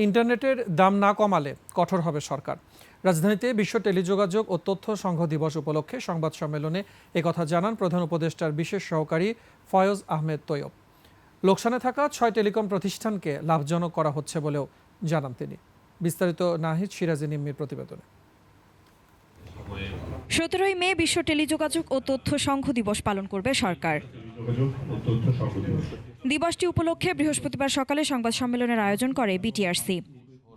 ইন্টারনেটের দাম না কমালে কঠোর হবে সরকার। রাজধানীতে বিশ্ব টেলিযোগাযোগ ও তথ্য সংঘ দিবস উপলক্ষে সংবাদ সম্মেলনে একথা জানান প্রধান উপদেষ্টার বিশেষ সহকারী ফয়জ আহমেদ তৈয়ব। লোকসানে থাকা 6 টেলিকম প্রতিষ্ঠানকে লাভজনক করা হচ্ছে বলেও জানান তিনি। বিস্তারিত নাহিদ সিরাজি নিম্মির প্রতিবেদনে। 17 মে বিশ্ব টেলিযোগাযোগ ও তথ্য সংঘ দিবস পালন করবে সরকার। দিবসটি উপলক্ষে বৃহস্পতিবার সকালে সংবাদ সম্মেলনের আয়োজন করে বিটিআরসি।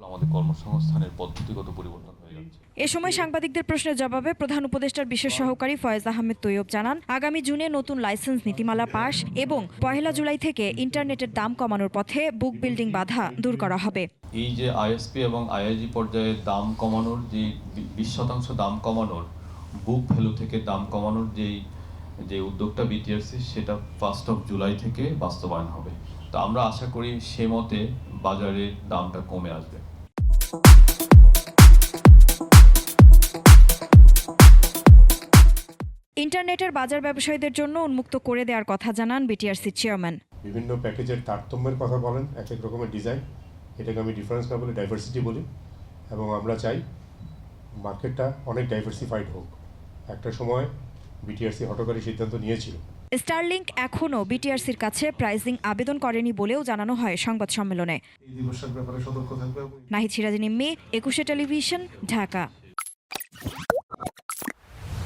আমাদের কর্মসংস্থানের পদ্ধতিগত পরিবর্তন হয়ে যাচ্ছে। এ সময় সাংবাদিকদের প্রশ্নের জবাবে প্রধান উপদেষ্টার বিশেষ সহকারী ফয়েজ আহমেদ তৈয়ব জানান, আগামী জুনে নতুন লাইসেন্স নীতিমালা পাস এবং 1 জুলাই থেকে ইন্টারনেটের দাম কমানোর পথে বুক বিল্ডিং বাধা দূর করা হবে। এই যে আইএসপি এবং আইআইজি পর্যায়ে দাম কমানোর যে 20% দাম কমানোর বুক ভ্যালু থেকে দাম কমানোর যে উদ্যোগটা বিটিআরসি, সেটা 1 জুলাই থেকে বাস্তবায়ন হবে। তো আমরা আশা করি সে মতে বাজারে দামটা কমে আসবে। ইন্টারনেটের বাজার ব্যবসায়ীদের জন্য উন্মুক্ত করে দেওয়ার কথা জানান বিটিআরসি চেয়ারম্যান। বিভিন্ন প্যাকেজের তারতম্যের কথা বলেন, এক এক রকমের ডিজাইন, এটাকে আমি ডিফারেন্স না বলে ডাইভার্সিটি বলি, এবং আমরা চাই মার্কেটটা অনেক ডাইভার্সিফাইড হোক। একটা সময় বিটিআরসি হঠকারী সিদ্ধান্ত নিয়েছিল। স্টারলিংক এখনও বিটিআরসির কাছে প্রাইজিং আবেদন করেনি বলেও জানানো হয় সংবাদ সম্মেলনে। এই দিবসের ব্যাপারে সতর্ক থাকবে। নাহিদ সিরাজি নিম্মি, 21 টেলিভিশন, ঢাকা।